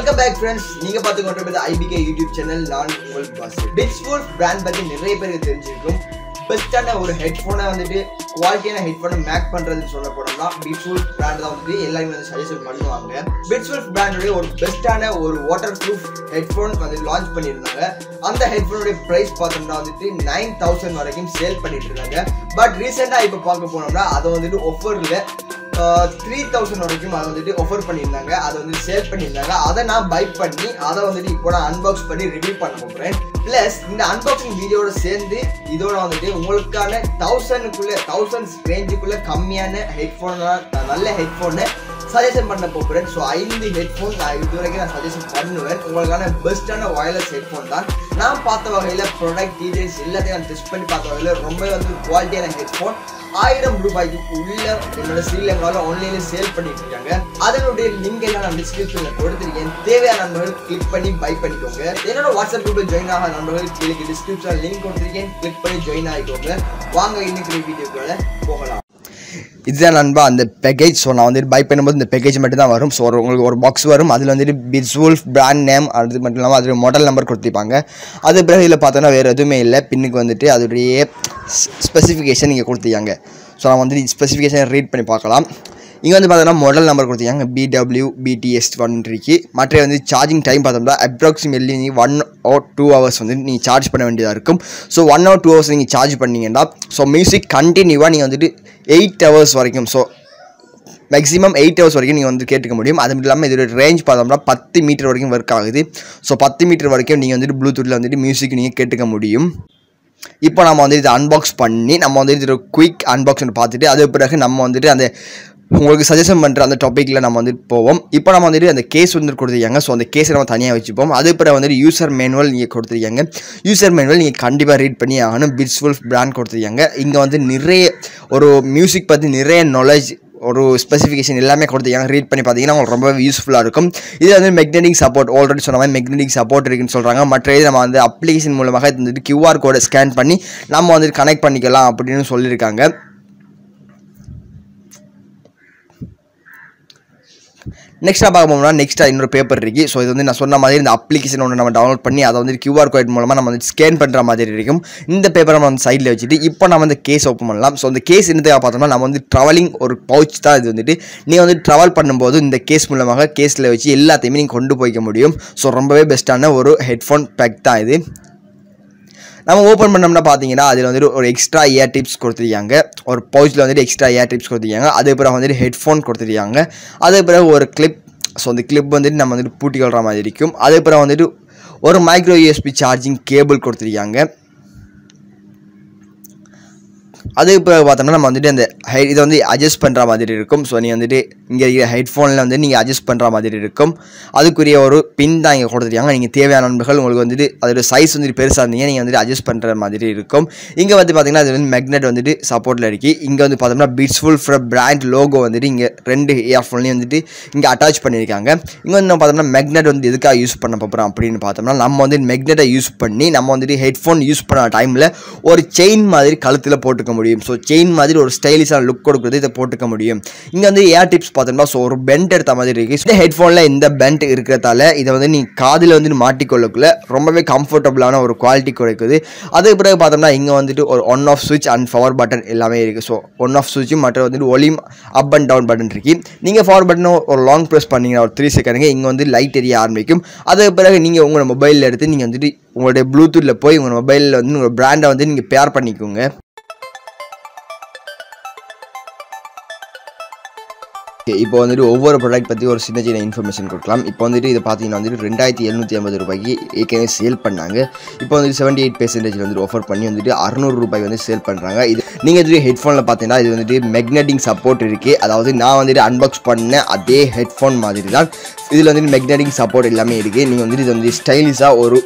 Welcome back friends. நீங்க பாத்துக்கிட்டு IBK YouTube channel. நான் உங்கள் Mubaasir. bitzwolf brand பத்தி நிறைய பேருக்கு தெரிஞ்சிருக்கும். பெஸ்டான ஒரு ஹெட்போனை வந்துட்டு குவாலிட்டியான ஹெட்போனை மேக் பண்றதுன்னு சொல்ல போனோம்னா bitzwolf brand தான் வந்து எல்லாரும் வந்து சஜஷன் பண்ணுவாங்க. bitzwolf brand ஒரு பெஸ்டான ஒரு வாட்டர் ப்ரூஃப் ஹெட்போன் வந்து லான்ச் பண்ணியிருந்தாங்க. அந்த ஹெட்போனுடைய பிரைஸ் பார்த்தோம்னா வந்துட்டு 9000 வரைக்கும் சேல் பண்ணிட்டு இருந்தாங்க. பட் ரீசெண்டா இப்ப பார்க்க போனோம்னா அதை வந்துட்டு ஆஃபர்ல 3000 வரைக்கும் அதை வந்துட்டு ஆஃபர் பண்ணியிருந்தாங்க. அதை வந்து சேல் பண்ணியிருந்தாங்க. அதை நான் பை பண்ணி அதை வந்துட்டு இப்போ நான் அன்பாக்ஸ் பண்ணி ரிவ்யூ பண்ண போகிறேன். பிளஸ் இந்த அன்பாக்சிங் வீடியோட சேர்ந்து இதோட வந்துட்டு உங்களுக்கான 1000 ரேஞ்சுக்குள்ள கம்மியான ஹெட்ஃபோன் நல்ல ஹெட்ஃபோனை சஜஷன் பண்ண போகிறேன். ஸோ 5 ஹெட்ஃபோன் நான் இது வரைக்கும் நான் சஜஷன் பண்ணுவேன். உங்களுக்கான பெஸ்டான ஒயர்லெஸ் ஹெட்ஃபோன் தான். நான் பார்த்த வகையில் ப்ராடக்ட் டீடைல்ஸ் எல்லாத்தையும் நான் டெஸ்ட் பண்ணி பார்த்த வகையில் ரொம்ப வந்து குவாலிட்டியான ஹெட்ஃபோன் 1000 ரூபாய்க்கு உள்ள என்னோட ஸ்ரீலங்காவில் ஆன்லைன்ல சேல் பண்ணிட்டு இருக்காங்க. அதனுடைய லிங்க் எல்லாம் நான் டிஸ்கிரிப்ஷன்ல கொடுத்துருக்கேன். தேவையான நண்பர்கள் கிளிக் பண்ணி பை பண்ணிக்கோங்க. என்னோட வாட்ஸ்அப் குரூப்ல ஜாயின் ஆக நண்பர்கள் கீழே டிஸ்கிரிப்ஷன்ல லிங்க் கொடுத்துருக்கேன். கிளிக் பண்ணி ஜாயின் ஆகிக்கோங்க. வாங்க இன்னைக்கு வீடியோக்குள்ள போகலாம். இதுதான் நண்பா அந்த பேக்கேஜ். ஸோ நான் வந்துட்டு பை பண்ணும்போது இந்த பேக்கேஜ் மட்டும் தான் வரும். ஸோ உங்களுக்கு ஒரு பாக்ஸ் வரும். அதில் வந்துட்டு bitzwolf பிராண்ட் நேம் அது மட்டும் இல்லாமல் அதில் மாடல் நம்பர் கொடுத்துருப்பாங்க. அது பிறகு இதில் பார்த்தோன்னா வேறு எதுவுமே இல்லை. பின்னுக்கு வந்துட்டு அதோடைய ஸ்பெசிஃபிகேஷன் நீங்கள் கொடுத்துருக்காங்க. ஸோ நான் வந்துட்டு ஸ்பெசிஃபிகேஷன் ரீட் பண்ணி பார்க்கலாம். இங்கே வந்து பார்த்தோன்னா மாடல் நம்பர் கொடுத்துருக்காங்க BWBTS1 இருக்கு. மற்ற வந்து சார்ஜிங் டைம் பார்த்தோம்னா அப்ராக்சிமேட்லி 1 or 2 hours வந்து நீங்கள் சார்ஜ் பண்ண வேண்டியதாக இருக்கும். ஸோ 1 or 2 hours நீங்கள் சார்ஜ் பண்ணிங்கன்னா ஸோ மியூசிக் கண்டினியூவாக நீங்கள் வந்துட்டு 8 hours வரைக்கும் ஸோ மேக்ஸிமம் 8 hours வரைக்கும் நீங்கள் வந்து கேட்டுக்க முடியும். அது மட்டும் இல்லாமல் இதோட ரேஞ்ச் பார்த்தோம்னா 10 மீட்டர் வரைக்கும் ஒர்க் ஆகுது. ஸோ 10 மீட்டர் வரைக்கும் நீங்கள் வந்துட்டு ப்ளூடூத்தில் வந்துட்டு மியூசிக் நீங்கள் கேட்டுக்க முடியும். இப்போ நம்ம வந்து இதை அன்பாக்ஸ் பண்ணி நம்ம வந்து இதோட குயிக் அன்பாக்ஸன் பார்த்துட்டு அது பிறகு நம்ம வந்துட்டு அந்த உங்களுக்கு சஜஷன் பண்ணுற அந்த டாப்பிக்கில் நம்ம வந்துட்டு போவோம். இப்போ நம்ம வந்துட்டு அந்த கேஸ் வந்து கொடுத்துருக்காங்க. ஸோ அந்த கேஸை நம்ம தனியாக வச்சுப்போம். அது பிறகு வந்துட்டு யூசர் மேனுவல் நீங்கள் கொடுத்துருக்காங்க. யூசர் மேனுவல் நீங்கள் கண்டிப்பாக ரீட் பண்ணி ஆகணும். bitzwolf பிராண்ட் கொடுத்துருக்காங்க. இங்கே வந்து நிறைய ஒரு மியூசிக் பற்றி நிறைய நாலேஜ் ஒரு ஸ்பெசிஃபிகேஷன் எல்லாமே கொடுத்துருக்காங்க. ரீட் பண்ணி பார்த்தீங்கன்னா உங்களுக்கு ரொம்ப யூஸ்ஃபுல்லாக இருக்கும். இது வந்து மேக்னெட்டிக் சப்போர்ட் ஆல்ரெடி சொன்ன மாதிரி மேக்னெட்டிக் சப்போர்ட் இருக்குன்னு சொல்கிறாங்க. மற்ற இது நம்ம வந்து அப்ளிகேஷன் மூலமாக வந்துட்டு QR கோடை ஸ்கேன் பண்ணி நம்ம வந்துட்டு கனெக்ட் பண்ணிக்கலாம் அப்படின்னு சொல்லியிருக்காங்க. நெக்ஸ்ட்டாக பார்க்க போனோம்னா நெக்ஸ்ட்டாக இன்னொரு பேப்பர் இருக்குது. ஸோ இது வந்து நான் சொன்ன மாதிரி இந்த அப்ளிகேஷன் ஒன்று நம்ம டவுன்லோட் பண்ணி அதை வந்து QR கோட் மூலமாக நம்ம வந்து ஸ்கேன் பண்ணுற மாதிரி இருக்கும். இந்த பேப்பரை நம்ம வந்து சைடில் வச்சுட்டு இப்போ நம்ம வந்து கேஸ் ஓப்பன் பண்ணலாம். ஸோ இந்த கேஸ் என்னதுக்காக பார்த்தோம்னா நம்ம வந்து ட்ராவலிங் ஒரு பவுச் தான். இது வந்துட்டு நீங்கள் வந்து ட்ராவல் பண்ணும்போது இந்த கேஸ் மூலமாக கேஸில் வச்சு எல்லாத்தையுமே நீங்கள் கொண்டு போய்க்க முடியும். ஸோ ரொம்பவே பெஸ்ட்டான ஒரு ஹெட்ஃபோன் பேக் தான் இது. நம்ம ஓப்பன் பண்ணோம்னா பார்த்தீங்கன்னா அதில் வந்துட்டு ஒரு எக்ஸ்ட்ரா இயர் டிப்ஸ் கொடுத்துருக்காங்க. ஒரு பவுச்சில் வந்துட்டு எக்ஸ்ட்ரா இயர் டிப்ஸ் கொடுத்துருக்காங்க. அது பிறகு வந்துட்டு ஹெட்ஃபோன் கொடுத்துருக்காங்க. அது பிறகு ஒரு கிளிப். ஸோ அந்த கிளிப் வந்துட்டு நம்ம வந்துட்டு பூட்டி கொள்கிற மாதிரி இருக்கும். அது பிறகு வந்துட்டு ஒரு மைக்ரோ USB சார்ஜிங் கேபிள் கொடுத்துருக்காங்க. அது இப்போ பார்த்தோம்னா நம்ம வந்துட்டு அந்த இதை வந்து அட்ஜஸ்ட் பண்ணுற மாதிரி இருக்கும். ஸோ நீங்கள் வந்துட்டு இங்கே இருக்கிற ஹெட்ஃபோனில் வந்து நீங்கள் அட்ஜஸ்ட் பண்ணுற மாதிரி இருக்கும். அதுக்குரிய ஒரு பின் தான் இங்கே கொடுத்துருக்காங்க. நீங்கள் தேவையான நண்பர்கள் உங்களுக்கு வந்துட்டு அதோட சைஸ் வந்துட்டு பெருசாக இருந்தீங்க நீங்கள் வந்துட்டு அட்ஜஸ்ட் பண்ணுற மாதிரி இருக்கும். இங்கே வந்து பார்த்தீங்கன்னா அது வந்து மேக்னெட் வந்துட்டு சப்போர்ட்டில் இருக்குது. இங்கே வந்து பார்த்தோம்னா bitzwolf பிராண்ட் லோகோ வந்துட்டு இங்கே 2 இயர்ஃபோன்லேயும் வந்துட்டு இங்கே அட்டாச் பண்ணியிருக்காங்க. இங்கே வந்து நம்ம பார்த்தோம்னா மேக்னெட் வந்து எதுக்காக யூஸ் பண்ண போகிறோம் அப்படின்னு பார்த்தோம்னா நம்ம வந்து மேக்னெட்டை யூஸ் பண்ணி நம்ம வந்துட்டு ஹெட்ஃபோன் யூஸ் பண்ண டைமில் ஒரு செயின் மாதிரி கழுத்தில் போட்டுக்க முடியும். ஸோ செயின் மாதிரி ஒரு ஸ்டைலிஷான லுக் கொடுக்குறது இதை போட்டுக்க முடியும். இங்கே வந்து ஏர் டிப்ஸ் பார்த்தோம்னா ஸோ ஒரு பெண்ட் எடுத்த மாதிரி இருக்குது. இந்த ஹெட்ஃபோனில் இந்த பெண்ட் இருக்கிறதால இதை வந்து நீ காதில் வந்து மாட்டிக்கொள்ளக்குள்ள ரொம்பவே கம்ஃபர்டபுளான ஒரு குவாலிட்டி கிடைக்குது. அதுக்கு பிறகு பார்த்தோம்னா இங்கே வந்துட்டு ஒரு ஒன் ஆஃப் சுவிட்ச் அண்ட் பவர் பட்டன் எல்லாமே இருக்குது. ஸோ ஒன் ஆஃப் சுவிட்சும் மற்ற வந்துட்டு ஒலியும் அப் அண்ட் டவுன் பட்டன் இருக்குது. நீங்கள் பவர் பட்டனும் ஒரு லாங் ப்ரெஸ் பண்ணிங்கன்னா ஒரு 3 செகண்டுக்கு இங்கே வந்து லைட் எரிய ஆரம்பிக்கும். அதுக்கு பிறகு நீங்கள் உங்களோட மொபைலில் எடுத்து நீங்கள் வந்துட்டு உங்களுடைய ப்ளூடூத்தில் போய் உங்கள் மொபைலில் வந்து உங்கள் பிராண்டை வந்து நீங்கள் பேர் பண்ணிக்கோங்க. இப்போ வந்துட்டு ஒவ்வொரு ப்ராடக்ட் பற்றி ஒரு சின்ன இன்ஃபர்மேஷன் கொடுக்கலாம். இப்போ வந்துட்டு இதை பார்த்தீங்கன்னா வந்துட்டு 2750 ரூபாய்க்கு ஏற்கனவே சேல் பண்ணாங்க. இப்போ வந்துட்டு 78% வந்துட்டு ஆஃபர் பண்ணி வந்துட்டு 600 ரூபாய் வந்து சேல் பண்ணுறாங்க. இது நீங்கள் வந்துட்டு ஹெட்ஃபோனில் பார்த்தீங்கன்னா இது வந்துட்டு மேக்னெட்டிக் சப்போர்ட் இருக்குது. அதாவது நான் வந்துட்டு அன்பாக்ஸ் பண்ண அதே ஹெட்ஃபோன் மாதிரி தான் இதில் வந்துட்டு மேக்னெட்டிக் சப்போர்ட் எல்லாமே இருக்குது. நீங்கள் வந்துட்டு இது வந்து ஸ்டைலிஷாக ஒரு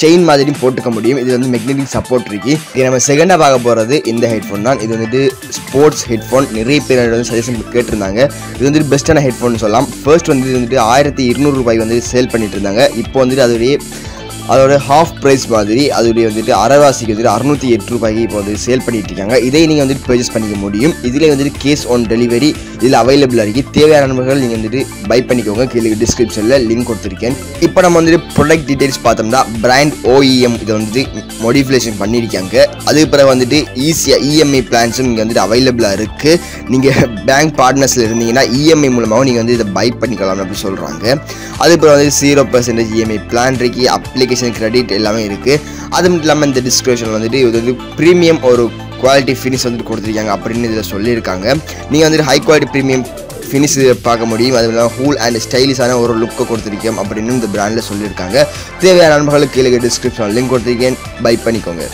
செயின் மாதிரி போட்டுக்க முடியும். இது வந்து மேக்னெட்டிக் சப்போர்ட் இருக்குது. இது நம்ம செகண்டாக பார்க்க போகிறது இந்த ஹெட்ஃபோன் தான். இது வந்துட்டு ஸ்போர்ட்ஸ் ஹெட்ஃபோன். நிறைய பேர் வந்து சஜஷன் கேட்டிருந்தாங்க. இது வந்துட்டு பெஸ்ட்டான ஹெட்ஃபோன் சொல்லலாம். ஃபர்ஸ்ட் வந்து இது வந்துட்டு 1200 ரூபாய் வந்து சேல் பண்ணிட்டு இருந்தாங்க. இப்போ வந்துட்டு அதோடைய அதோட ஹாஃப் ப்ரைஸ் மாதிரி அதோடைய வந்துட்டு அரைவாசிக்கு வந்துட்டு 608 ரூபாய்க்கு இப்போ வந்து சேல் பண்ணிட்டு இருக்காங்க. இதை நீங்கள் வந்துட்டு பர்ச்சேஸ் பண்ணிக்க முடியும். இதில் வந்துட்டு கேஷ் ஆன் டெலிவரி இதில் அவைலபிளாக இருக்குது. தேவையான நண்பர்கள் நீங்கள் வந்துட்டு பை பண்ணிக்கோங்க. கீழே டிஸ்கிரிப்ஷனில் லிங்க் கொடுத்துருக்கேன். இப்போ நம்ம வந்துட்டு ப்ராடக்ட் டீடைல்ஸ் பார்த்தோம்னா பிராண்ட் OEM இதை வந்துட்டு மாடிஃபிகேஷன் பண்ணியிருக்காங்க. அதுக்கு பிறகு வந்துட்டு ஈஸியாக EMI பிளான்ஸும் இங்கே வந்துட்டு அவைலபிளாக இருக்குது. நீங்கள் பேங்க் பார்ட்னர்ஸில் இருந்தீங்கன்னா EMI மூலமாகவும் நீங்கள் வந்து இதை பை பண்ணிக்கலாம் அப்படின்னு சொல்கிறாங்க. அதுக்கப்புறம் வந்து 0% EMI பிளான் இருக்குது. அப்ளிகேஷன் கிரெடிட் எல்லாமே இருக்குது. அது மட்டும் இல்லாமல் இந்த டிஸ்கிரிப்ஷனில் வந்துட்டு இது வந்து ப்ரீமியம் ஒரு குவாலிட்டி ஃபினிஷ் வந்துட்டு கொடுத்துருக்காங்க அப்படின்னு இதில் சொல்லியிருக்காங்க. நீங்கள் வந்துட்டு ஹை குவாலிட்டி ப்ரீமியம் ஃபினிஷ் பார்க்க முடியும். அது இல்லாமல் ஹூல் அண்ட் ஸ்டைலிஷான ஒரு லுக்கை கொடுத்துருக்கோம் அப்படின்னு இந்த பிராண்டில் சொல்லியிருக்காங்க. தேவையான நண்பர்களுக்கு கீழே டிஸ்கிரிப்ஷனில் லிங்க் கொடுத்துருக்கேன். பை பண்ணிக்கோங்க.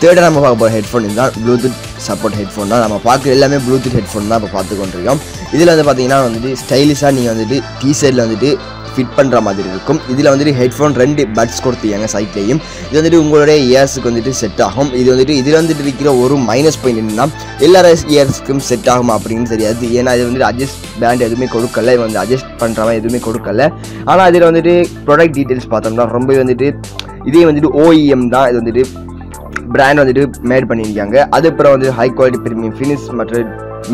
தேர்டாக நம்ம பார்க்க போகிற ஹெட்ஃபோன் இதுதான். ப்ளூடூத் சப்போர்ட் ஹெட்ஃபோன் தான். நம்ம பார்க்குற எல்லாமே ப்ளூடூத் ஹெட்ஃபோன் தான் இப்போ பார்த்து கொண்டிருக்கோம். இதில் வந்து பார்த்தீங்கன்னா வந்துட்டு ஸ்டைலிஷாக நீங்கள் வந்துட்டு டீசர்ட்டில் வந்துட்டு ஃபிட் பண்ணுற மாதிரி இருக்கும். இதில் வந்துட்டு ஹெட்ஃபோன் 2 பட்ஸ் கொடுத்துருக்காங்க சைட்லேயும். இது வந்துட்டு உங்களுடைய இயர்ஸுக்கு வந்துட்டு செட் ஆகும். இது வந்துட்டு இதில் வந்துட்டு இருக்கிற ஒரு மைனஸ் பாயிண்ட் என்னன்னா எல்லா இயர்ஸுக்கும் செட் ஆகுமா அப்படின்னு தெரியாது. ஏன்னா இது வந்துட்டு அட்ஜஸ்ட் பேண்ட் எதுவுமே கொடுக்கல. இது வந்து அட்ஜஸ்ட் பண்ணுற மாதிரி எதுவுமே கொடுக்கல. ஆனால் அதில் வந்துட்டு ப்ராடக்ட் டீட்டெயில்ஸ் பார்த்தோம்னா ரொம்ப வந்துட்டு இதே வந்துட்டு OEM தான். இது வந்துட்டு பிராண்ட் வந்துட்டு மேட் பண்ணியிருக்காங்க. அதுக்கப்புறம் வந்து ஹை குவாலிட்டி ப்ரீமியம் ஃபினிஷ் மற்ற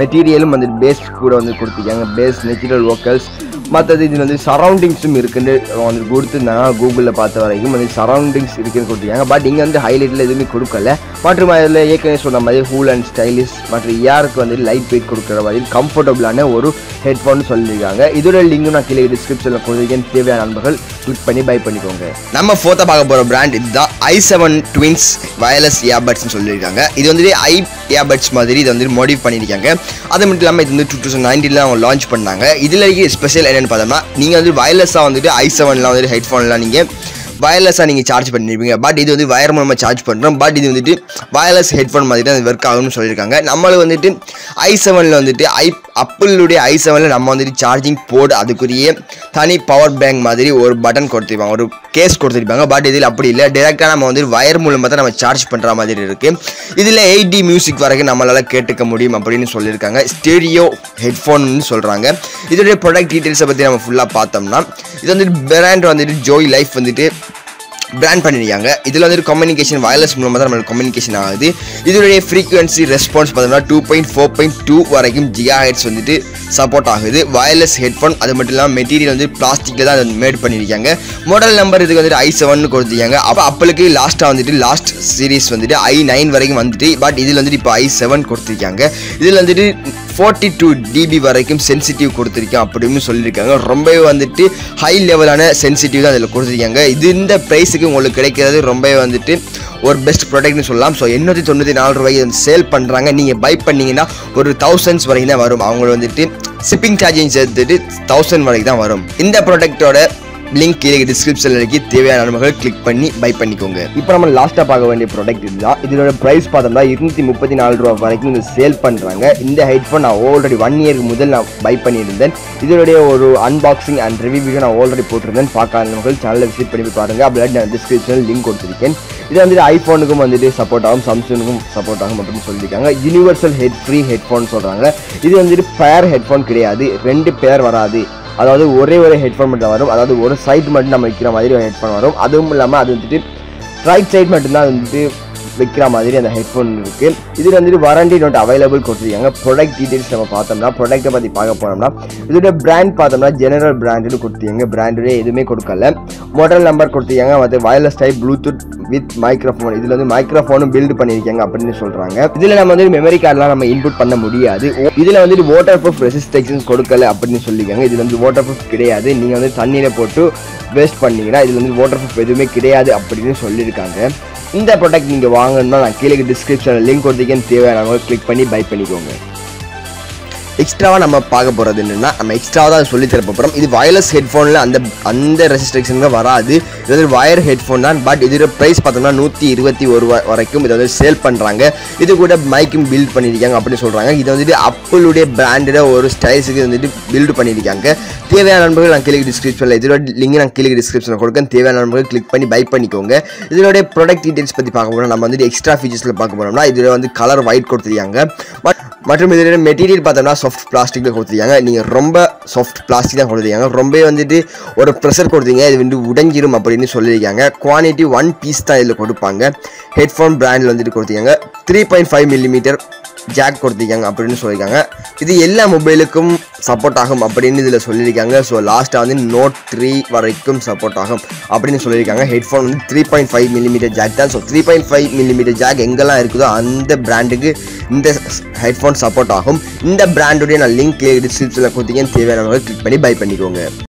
மெட்டீரியலும் வந்துட்டு பேஸ் கூட வந்து கொடுத்துருக்காங்க. பேஸ் நேச்சுரல் வோக்கல்ஸ் மற்றது இதில் வந்து சரௌண்டிங்ஸும் இருக்குன்னு வந்து கொடுத்துருந்தாங்க. கூகுளில் பார்த்த வரைக்கும் வந்து சரௌண்டிங்ஸ் இருக்குன்னு கொடுத்துருக்காங்க. பட் இங்கே வந்து ஹைலைட்டில் எதுவுமே கொடுக்கல. மற்றும் அதில் ஏற்கனவே சொன்ன மாதிரி ஹூல் அண்ட் ஸ்டைலிஷ் மற்ற யாருக்கு வந்து லைட் வெயிட் கொடுக்குற மாதிரி கம்ஃபர்டபுளான ஒரு ஹெட்ஃபோன் சொல்லியிருக்காங்க. இதோட லிங்கும் நான் கீழே டிஸ்கிரிப்ஷனில் கொடுத்துருக்கேன். தேவையான நண்பர்கள் கிளிக் பண்ணி பை பண்ணிக்கோங்க. நம்ம ஃபோர்த்தாக பார்க்க போகிற பிராண்ட் இதுதான். i7 ட்வின்ஸ் வயர்லெஸ் இயர்பட்ஸ்னு சொல்லியிருக்காங்க. இது வந்துட்டு இயர்பட்ஸ் மாதிரி இதை வந்து மாடிஃபை பண்ணியிருக்காங்க. அது மட்டும் இல்லாமல் இது வந்து 2019 அவங்க லான்ச் பண்ணாங்க. இதில் ஸ்பெஷல் என்னென்னு பார்த்தோம்னா நீங்கள் வந்து வயர்லெஸ்ஸாக வந்துட்டு i7லாம் வந்துட்டு ஹெட்ஃபோன்லாம் நீங்கள் வயர்லெஸ்ஸாக நீங்கள் சார்ஜ் பண்ணியிருப்பீங்க. பட் இது வந்து வயர் மூலமாக சார்ஜ் பண்ணுறோம். பட் இது வந்துட்டு வயர்லெஸ் ஹெட்ஃபோன் மாதிரி தான் ஒர்க் ஆகும்னு சொல்லியிருக்காங்க. நம்மளுக்கு வந்துட்டு i7ல் வந்துட்டு Appleடைய i7ல் நம்ம வந்துட்டு சார்ஜிங் போர்டு அதுக்குரிய தனி பவர் பேங்க் மாதிரி ஒரு பட்டன் கொடுத்துருப்பாங்க, ஒரு கேஸ் கொடுத்துருப்பாங்க. பட் இதில் அப்படி இல்லை. டேரெக்டாக நம்ம வந்து வயர் மூலமாக தான் நம்ம சார்ஜ் பண்ணுற மாதிரி இருக்குது. இதில் 8D மியூசிக் வரைக்கும் நம்மளால் கேட்டுக்க முடியும் அப்படின்னு சொல்லியிருக்காங்க. ஸ்டீரியோ ஹெட்ஃபோன்னு சொல்கிறாங்க. இதோடைய ப்ராடக்ட் டீட்டெயில்ஸை பற்றி நம்ம ஃபுல்லாக பார்த்தோம்னா இது வந்துட்டு பிராண்ட் வந்துட்டு ஜோய் லைஃப் வந்துட்டு பிராண்ட் பண்ணியிருக்காங்க. இதில் வந்துட்டு கம்யூனிகேஷன் வயர்லெஸ் மூலமாக தான் நம்மளுக்கு கம்யூனிகேஷன் ஆகுது. இதோடைய ஃப்ரீக்வன்சி ரெஸ்பான்ஸ் பார்த்தோம்னா 2.4.2 வரைக்கும் GHz வந்துட்டு சப்போர்ட் ஆகுது. வயர்லெஸ் ஹெட்ஃபோன் அது மட்டும் இல்லாமல் மெட்டீரியல் வந்து பிளாஸ்டிக்கில் தான் மேட் பண்ணியிருக்காங்க. மாடல் நம்பர் இதுக்கு வந்துட்டு i7 கொடுத்துருக்காங்க. அப்போ அப்பளுக்கு லாஸ்ட்டாக வந்துட்டு லாஸ்ட் சீரீஸ் வந்துட்டு i9 வரைக்கும் வந்துட்டு. பட் இதில் வந்துட்டு இப்போ i7 கொடுத்துருக்காங்க. இதில் வந்துட்டு 42 dB வரைக்கும் சென்சிட்டிவ் கொடுத்துருக்கேன் அப்படின்னு சொல்லியிருக்காங்க. ரொம்பவே வந்துட்டு ஹை லெவலான சென்சிட்டிவ் தான் அதில் கொடுத்துருக்காங்க. இது இந்த ப்ரைஸுக்கு உங்களுக்கு கிடைக்கிறது ரொம்பவே வந்துட்டு ஒரு பெஸ்ட் ப்ராடக்ட்னு சொல்லலாம். ஸோ 894 ரூபாய்க்கு வந்து சேல் பண்ணுறாங்க. நீங்கள் பை பண்ணிங்கன்னா ஒரு 1000s வரைக்கும் தான் வரும். அவங்க வந்துட்டு ஷிப்பிங் சார்ஜிங் சேர்த்துட்டு 1000 வரைக்கும் தான் வரும். இந்த ப்ராடக்டோட லிங்க் கீழே டிஸ்கிரிப்ஷனில் இருக்கு. தேவையான நண்பர்கள் கிளிக் பண்ணி பை பண்ணிக்கோங்க. இப்போ நம்ம லாஸ்ட்டாக பார்க்க வேண்டிய ப்ராடக்ட் இதுதான். இதோட ப்ரைஸ் பார்த்தோம்னா 234 ரூபா வரைக்கும் இது சேல் பண்ணுறாங்க. இந்த ஹெட்ஃபோன் நான் ஆல்ரெடி 1 இயருக்கு முதல் நான் பை பண்ணியிருந்தேன். இதோடைய ஒரு அன்பாக்சிங் அண்ட் ரிவ்யூ வீடியோ நான் ஆல்ரெடி போட்டிருந்தேன். பார்க்காத நண்பர்கள் சேனலை விசிட் பண்ணி பாருங்கள். அப்படி நான் டிஸ்கிரிப்ஷனில் லிங்க் கொடுத்துருக்கேன். இது வந்துட்டு ஐஃபோனுக்கும் வந்துட்டு சப்போர்ட் ஆகும், சாம்சங்குக்கும் சப்போர்ட் ஆகும் அப்படின்னு சொல்லியிருக்காங்க. யூனிவர்சல் ஃப்ரீ ஹெட்ஃபோன் சொல்கிறாங்க. இது வந்துட்டு பேர் ஹெட்ஃபோன் கிடையாது, 2 பேர் வராது. அதாவது ஒரே ஹெட்ஃபோன் மட்டும் தான் வரும். அதாவது ஒரு சைட் மட்டும் நம்ம வைக்கிற மாதிரி ஒரு ஹெட்ஃபோன் வரும். அதுவும் இல்லாமல் அது வந்துட்டு ரைட் சைட் மட்டும்தான் வந்துட்டு வைக்கிற மாதிரி அந்த ஹெட்ஃபோன் இருக்குது. இதில் வந்துட்டு வாரண்டி நோட் அவைலபிள் கொடுத்துருக்காங்க. ப்ராடக்ட் டீட்டெயில்ஸ் நம்ம பார்த்தோம்னா ப்ராடக்ட்டை பற்றி பார்க்க போனோம்னா இதோட பிராண்ட் பார்த்தோம்னா ஜெனரல் பிராண்டுன்னு கொடுத்துருக்காங்க. பிராண்டுடைய எதுவுமே கொடுக்கல. மாடல் நம்பர் கொடுத்துருக்காங்க. மற்ற wireless type Bluetooth with microphone. இதில் வந்து மைக்ரோஃபோனும் பில்டு பண்ணியிருக்காங்க அப்படின்னு சொல்கிறாங்க. இதில் நம்ம வந்து மெமரி கார்டெலாம் நம்ம இன்புட் பண்ண முடியாது. இதில் வந்துட்டு வாட்டர் ப்ரூஃப் ரெசிஸ்டன்ஸ் கொடுக்கல அப்படின்னு சொல்லியிருக்காங்க. இதில் வந்து வாட்டர் ப்ரூஃப் கிடையாது. நீங்கள் வந்து தண்ணியில் போட்டு வேஸ்ட் பண்ணிங்கன்னா இதில் வந்து வாட்டர் ப்ரூஃப் எதுவுமே கிடையாது அப்படின்னு சொல்லியிருக்காங்க. இந்த ப்ராடக்ட் நீங்கள் வாங்கணும்னா நான் கீழே டிஸ்கிரிப்ஷனில் லிங்க் கொடுத்துருக்கேன். தேவையானவங்க கிளிக் பண்ணி பை பண்ணிக்கோங்க. எக்ஸ்ட்ராவாக நம்ம பார்க்க போகிறது என்னென்னா நம்ம எக்ஸ்ட்ராவாக தான் சொல்லி தர போகிறோம். இது வயர்லெஸ் ஹெட்ஃபோனில் அந்த ரெஸ்ட்ரிக்ஷனுங்க வராது. இது வந்து வயர் ஹெட்ஃபோன் தான். பட் இதோட ப்ரைஸ் பார்த்தோம்னா 121 வரைக்கும் இதை வந்து சேல் பண்ணுறாங்க. இது கூட மைக்கும் பில்ட் பண்ணியிருக்காங்க அப்படின்னு சொல்கிறாங்க. இது வந்துட்டு அப்பளுடைய பிராண்டோட ஒரு ஸ்டைல்ஸுக்கு வந்துட்டு பில்டு பண்ணியிருக்காங்க. தேவையான நண்பர்கள் நான் கீழே டிஸ்கிரிப்ஷனில் இதோட லிங்க் நான் கீழே டிஸ்கிரிப்ஷனில் கொடுக்கேன். தேவையான நண்பர்கள் கிளிக் பண்ணி பை பண்ணிக்கோங்க. இதோட ப்ராடக்ட் டீட்டெயில்ஸ் பற்றி பார்க்க போகிறோம். நம்ம வந்துட்டு எக்ஸ்ட்ரா ஃபீச்சர்ஸில் பார்க்க போகிறோம்னா இதில் வந்து கலர் ஒயிட் கொடுத்துருக்காங்க. பட் மற்றும் இதில் மெட்டீரியல் பார்த்தோம்னா சாஃப்ட் பிளாஸ்டிக்கில் கொடுத்துருக்காங்க. நீங்கள் ரொம்ப சாஃப்ட் பிளாஸ்டிக் தான் கொடுத்துருக்காங்க. ரொம்பவே வந்துட்டு ஒரு ப்ரெஷர் கொடுத்தீங்க இது வந்து உடைஞ்சிரும் அப்படின்னு சொல்லியிருக்காங்க. குவான்டிட்டி 1 பீஸ் தான் இதில் கொடுப்பாங்க. ஹெட்ஃபோன் பிராண்டில் வந்துட்டு கொடுத்துருக்காங்க. 3.5 மில்லிமீட்டர் ஜாக் கொடுத்துருக்காங்க அப்படின்னு சொல்லியிருக்காங்க. இது எல்லா மொபைலுக்கும் சப்போர்ட் ஆகும் அப்படின்னு இதில் சொல்லியிருக்காங்க. ஸோ லாஸ்ட்டாக வந்து Note 3 வரைக்கும் சப்போர்ட் ஆகும் அப்படின்னு சொல்லியிருக்காங்க. ஹெட்ஃபோன் வந்து 3.5 மில்லிமீட்டர் ஜாக் தான். ஸோ 3.5 மில்லிமீட்டர் ஜாக் எங்கெல்லாம் இருக்குதோ அந்த பிராண்டுக்கு இந்த ஹெட்ஃபோன் சப்போர்ட் ஆகும். இந்த பிராண்டுடைய நான் லிங்க் டிஸ்கிரிப்ஷனில் கொடுத்தீங்கன்னு தேவையானவங்க கிளிக் பண்ணி பை பண்ணிக்கோங்க.